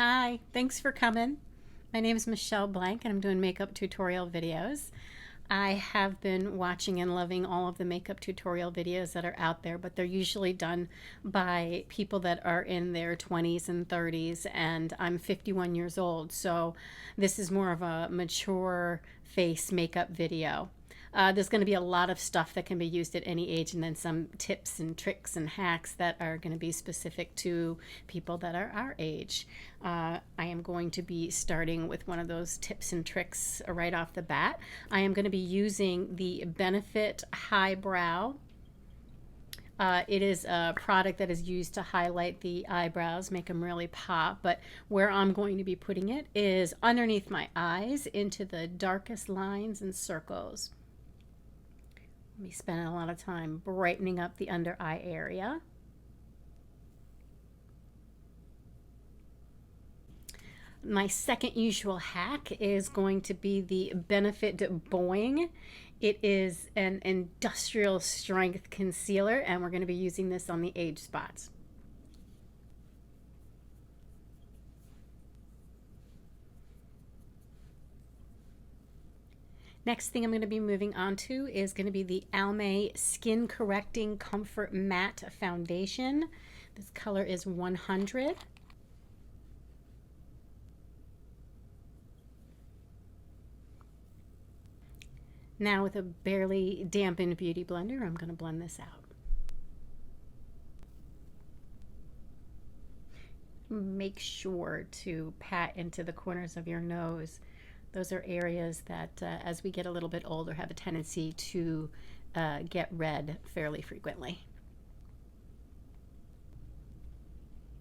Hi, thanks for coming. My name is Michele Blanck and I'm doing makeup tutorial videos. I have been watching and loving all of the makeup tutorial videos that are out there, but they're usually done by people that are in their 20s and 30s, and I'm 51 years old, so this is more of a mature face makeup video. There's going to be a lot of stuff that can be used at any age, and then some tips and tricks and hacks that are going to be specific to people that are our age. I am going to be starting with one of those tips and tricks right off the bat. I am going to be using the Benefit Highbrow. It is a product that is used to highlight the eyebrows, make them really pop, but where I'm going to be putting it is underneath my eyes into the darkest lines and circles. I'll be spending a lot of time brightening up the under eye area. My second usual hack is going to be the Benefit Boing. It is an industrial strength concealer, and we're going to be using this on the age spots. Next thing I'm going to be moving on to is going to be the Almay Skin Correcting Comfort Matte Foundation. This color is 100. Now with a barely dampened beauty blender, I'm going to blend this out. Make sure to pat into the corners of your nose. Those are areas that, as we get a little bit older, have a tendency to get red fairly frequently.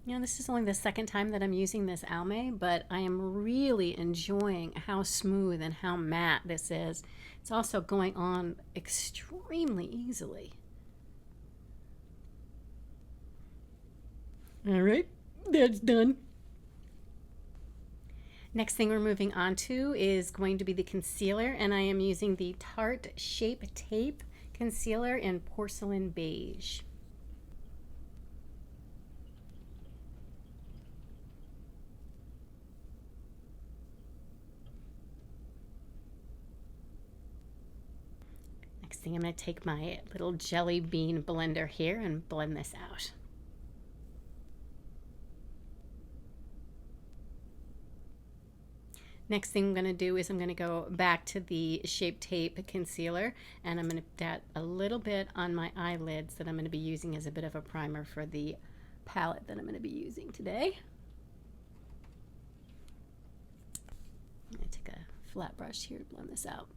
You know, this is only the second time that I'm using this Almay, but I am really enjoying how smooth and how matte this is. It's also going on extremely easily. All right, that's done. Next thing we're moving on to is going to be the concealer, and I am using the Tarte Shape Tape Concealer in Porcelain Beige. Next thing I'm going to take my little jelly bean blender here and blend this out. Next thing I'm going to do is I'm going to go back to the Shape Tape Concealer, and I'm going to put a little bit on my eyelids that I'm going to be using as a bit of a primer for the palette that I'm going to be using today. I'm going to take a flat brush here to blend this out.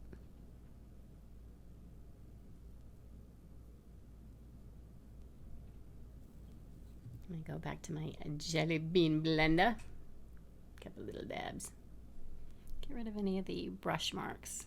I'm going to go back to my jelly bean blender. A couple little dabs. Get rid of any of the brush marks.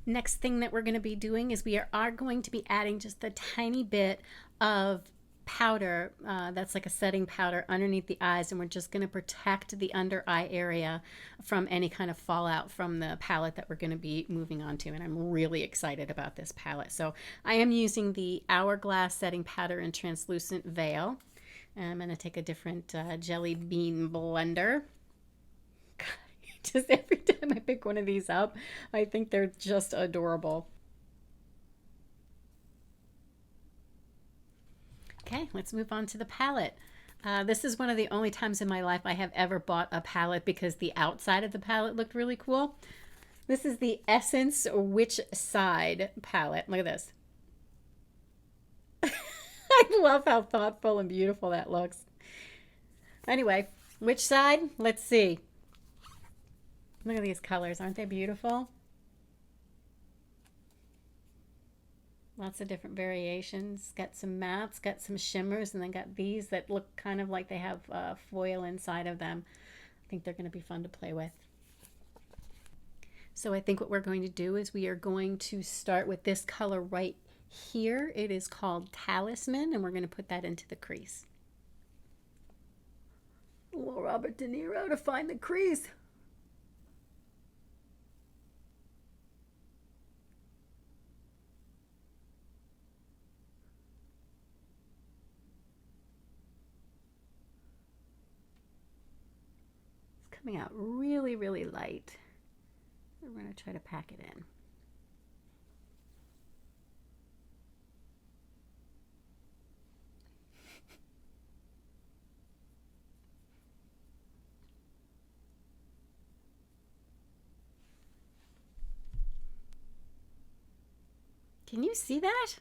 Next thing that we're going to be doing is we are going to be adding just a tiny bit of powder that's like a setting powder underneath the eyes, and we're just going to protect the under eye area from any kind of fallout from the palette that we're going to be moving on to, and I'm really excited about this palette. So I am using the Hourglass Setting Powder in Translucent Veil. And I'm going to take a different jelly bean blender. Just every time I pick one of these up, I think they're just adorable. Okay, let's move on to the palette. This is one of the only times in my life I have ever bought a palette because the outside of the palette looked really cool. This is the Essence Which Side palette. Look at this. I love how thoughtful and beautiful that looks. Anyway, which side? Let's see. Look at these colors. Aren't they beautiful? Lots of different variations. Got some mattes, got some shimmers, and then got these that look kind of like they have foil inside of them. I think they're going to be fun to play with. So I think what we're going to do is we are going to start with this color right here. It is called Talisman, and we're going to put that into the crease. Little Robert De Niro to find the crease. coming out really, really light. We're going to try to pack it in. Can you see that?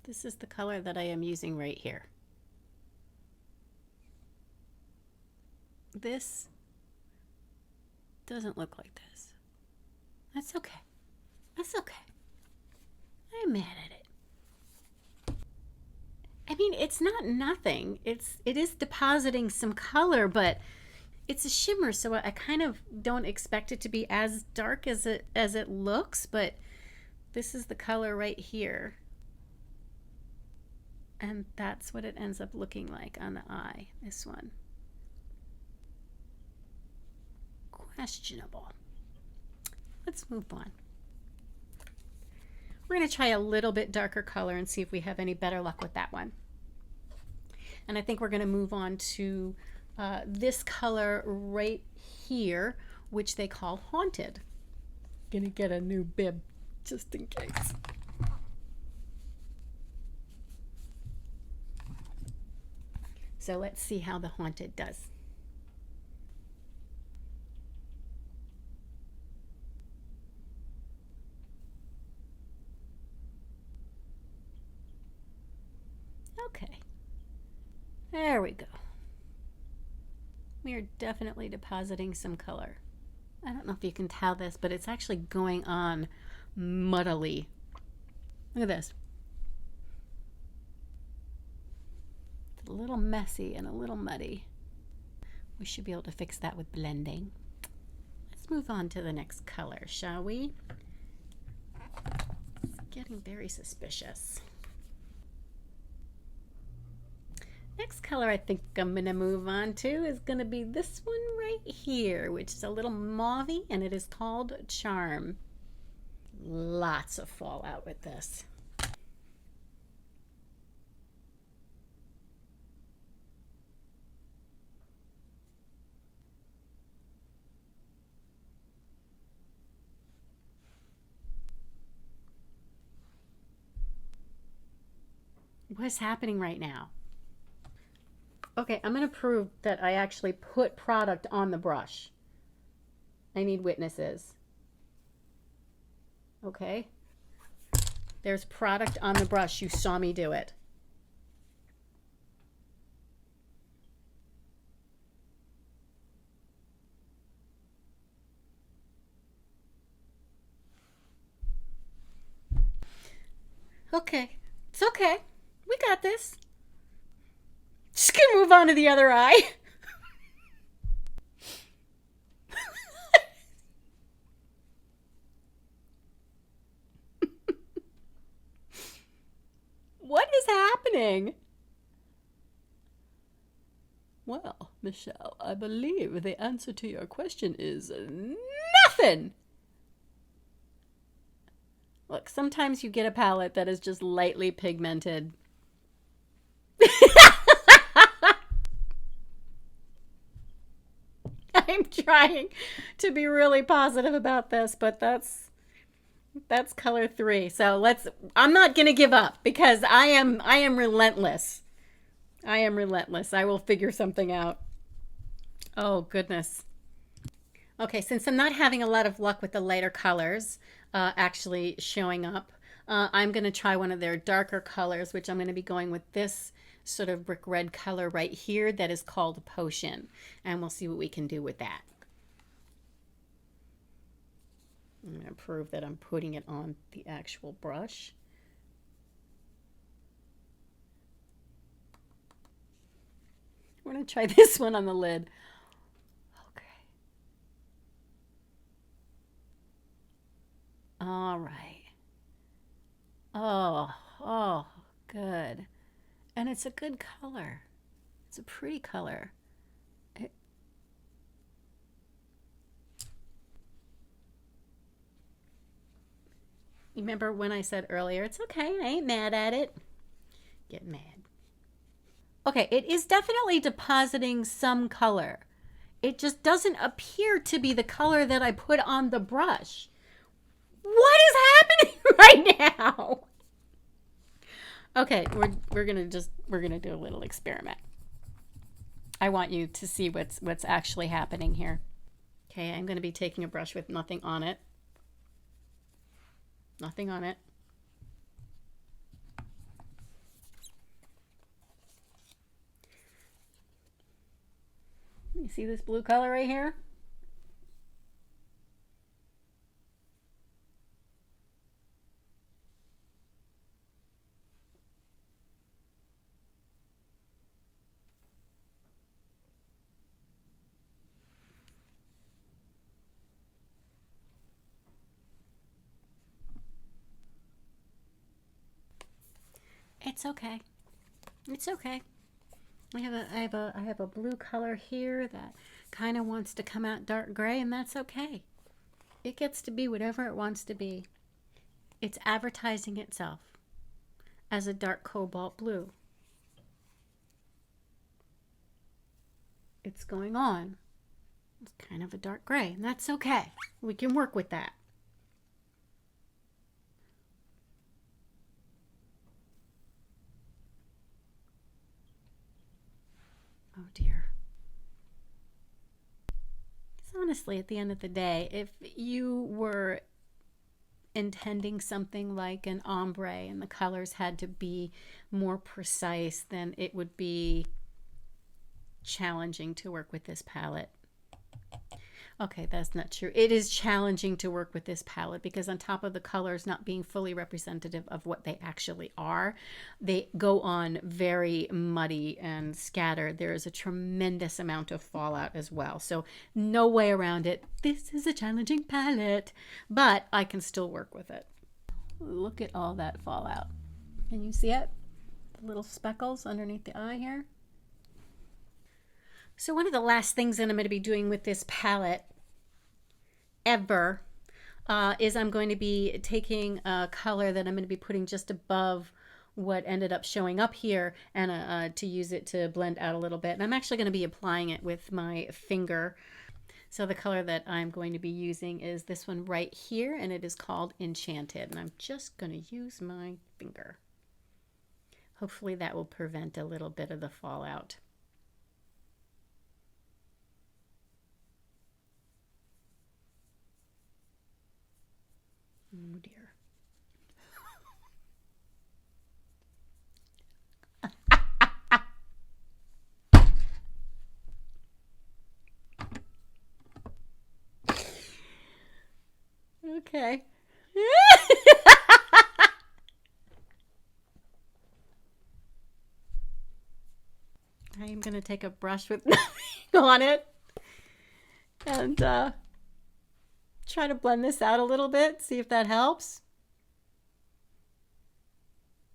This is the color that I am using right here. This doesn't look like this. That's okay. That's okay. I'm mad at it. I mean, it's not nothing. It is depositing some color, but it's a shimmer, so I kind of don't expect it to be as dark as it looks, but this is the color right here. And that's what it ends up looking like on the eye, this one. Questionable. Let's move on. We're going to try a little bit darker color and see if we have any better luck with that one. And I think we're going to move on to this color right here, which they call Haunted. Gonna get a new bib just in case. So let's see how the Haunted does. Okay, there we go. We are definitely depositing some color. I don't know if you can tell this, but it's actually going on muddily. Look at this. It's a little messy and a little muddy. We should be able to fix that with blending. Let's move on to the next color, shall we? It's getting very suspicious. Next color I think I'm going to move on to is going to be this one right here, which is a little mauve-y, and it is called Charm. Lots of fallout with this. What's happening right now? Okay, I'm going to prove that I actually put product on the brush. I need witnesses. Okay. There's product on the brush. You saw me do it. Okay. It's okay. We got this. Just gonna move on to the other eye. What is happening? Well, Michelle, I believe the answer to your question is nothing. Look, sometimes you get a palette that is just lightly pigmented. I'm trying to be really positive about this, but that's color 3. So I'm not going to give up because I am relentless. I am relentless. I will figure something out. Oh, goodness. Okay, since I'm not having a lot of luck with the lighter colors actually showing up, I'm going to try one of their darker colors, which I'm going to be going with this sort of brick red color right here that is called Potion. And we'll see what we can do with that. I'm going to prove that I'm putting it on the actual brush. We're going to try this one on the lid. Okay. All right. Oh, good. And it's a good color. It's a pretty color. You remember when I said earlier, it's okay, I ain't mad at it. Get mad. Okay, it is definitely depositing some color. It just doesn't appear to be the color that I put on the brush. What is happening right now? Okay, we're gonna do a little experiment. I want you to see what's actually happening here. Okay, I'm gonna be taking a brush with nothing on it. Nothing on it. You see this blue color right here? It's okay. It's okay. I have a blue color here that kind of wants to come out dark gray, and that's okay. It gets to be whatever it wants to be. It's advertising itself as a dark cobalt blue. It's going on. It's kind of a dark gray, and that's okay. We can work with that. Oh dear. Because honestly, at the end of the day, if you were intending something like an ombre and the colors had to be more precise, then it would be challenging to work with this palette. Okay, that's not true. It is challenging to work with this palette because on top of the colors not being fully representative of what they actually are, they go on very muddy and scattered. There is a tremendous amount of fallout as well. So no way around it. This is a challenging palette, but I can still work with it. Look at all that fallout. Can you see it? The little speckles underneath the eye here. So one of the last things that I'm going to be doing with this palette ever is I'm going to be taking a color that I'm going to be putting just above what ended up showing up here and to use it to blend out a little bit. And I'm actually going to be applying it with my finger. So the color that I'm going to be using is this one right here, and it is called Enchanted. And I'm just going to use my finger. Hopefully that will prevent a little bit of the fallout. Oh dear. Okay. I am going to take a brush with nothing on it and try to blend this out a little bit, see if that helps.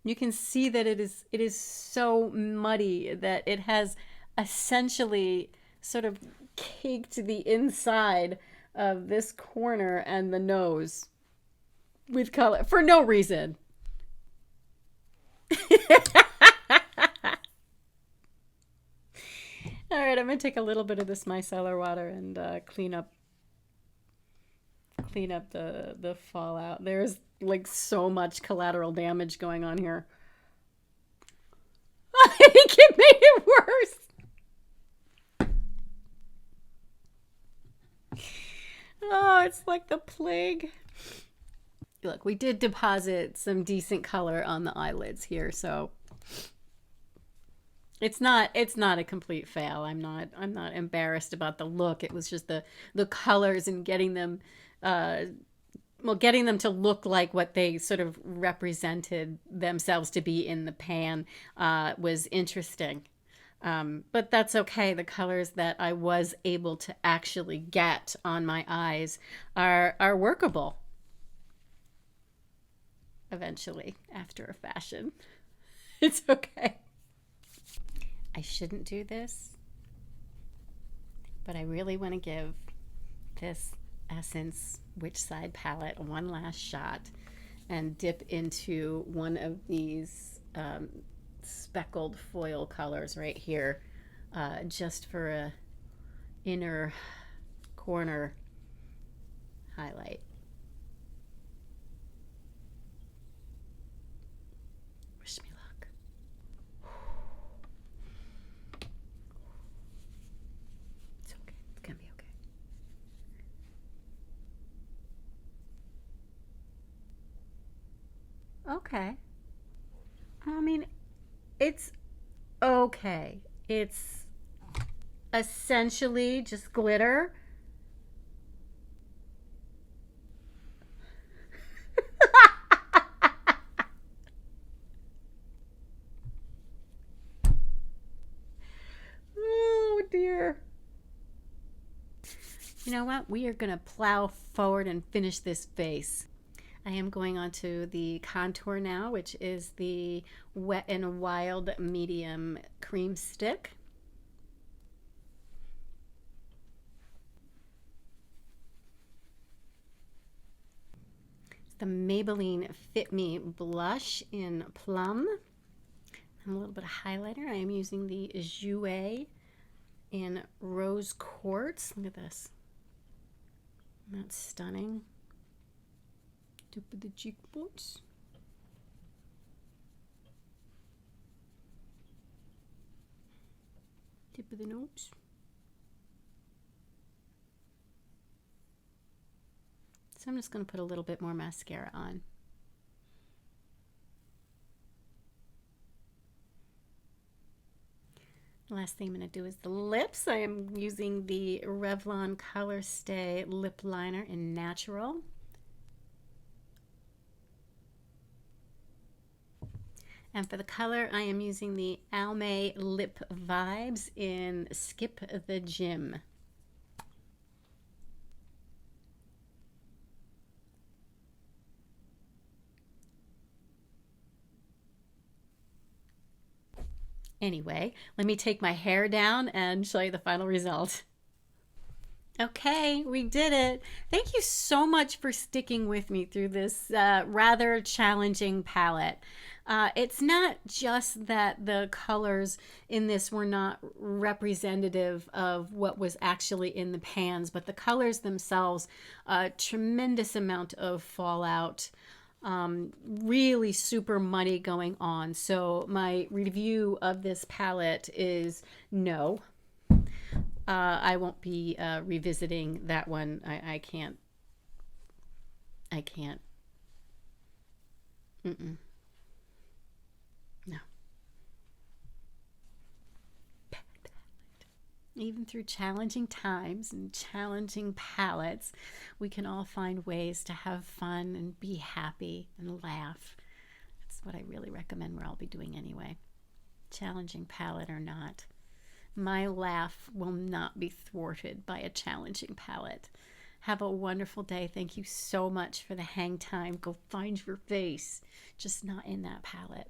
You can see that it is so muddy that it has essentially sort of caked the inside of this corner and the nose with color for no reason. All right, I'm going to take a little bit of this micellar water and clean up the fallout. There's like so much collateral damage going on here. I think it made it worse. Oh, it's like the plague. Look, we did deposit some decent color on the eyelids here, so it's not a complete fail. I'm not embarrassed about the look. It was just the colors and getting them getting them to look like what they sort of represented themselves to be in the pan was interesting. But that's okay. The colors that I was able to actually get on my eyes are workable. Eventually, after a fashion. It's okay. I shouldn't do this, but I really want to give this Essence Which Side palette one last shot and dip into one of these speckled foil colors right here, just for a inner corner highlight. Wish me luck. It's okay. It's gonna be okay. Okay. I mean, it's okay. It's essentially just glitter. Oh dear. You know what? We are going to plow forward and finish this face. I am going on to the contour now, which is the Wet n Wild Medium Cream Stick. It's the Maybelline Fit Me Blush in Plum. And a little bit of highlighter. I am using the Jouer in Rose Quartz. Look at this. That's stunning. Tip of the cheekbones. Tip of the nose. So I'm just going to put a little bit more mascara on. The last thing I'm going to do is the lips. I am using the Revlon Color Stay Lip Liner in Natural. And for the color, I am using the Almay Lip Vibes in Skip the Gym. Anyway, let me take my hair down and show you the final result. Okay, we did it. Thank you so much for sticking with me through this rather challenging palette. It's not just that the colors in this were not representative of what was actually in the pans, but the colors themselves, a tremendous amount of fallout. Really super muddy going on. So my review of this palette is no. I won't be revisiting that one. I can't. Mm-mm. No. Even through challenging times and challenging palettes, we can all find ways to have fun and be happy and laugh. That's what I really recommend we'll all be doing anyway. Challenging palette or not. My laugh will not be thwarted by a challenging palette. Have a wonderful day. Thank you so much for the hang time. Go find your face, just not in that palette.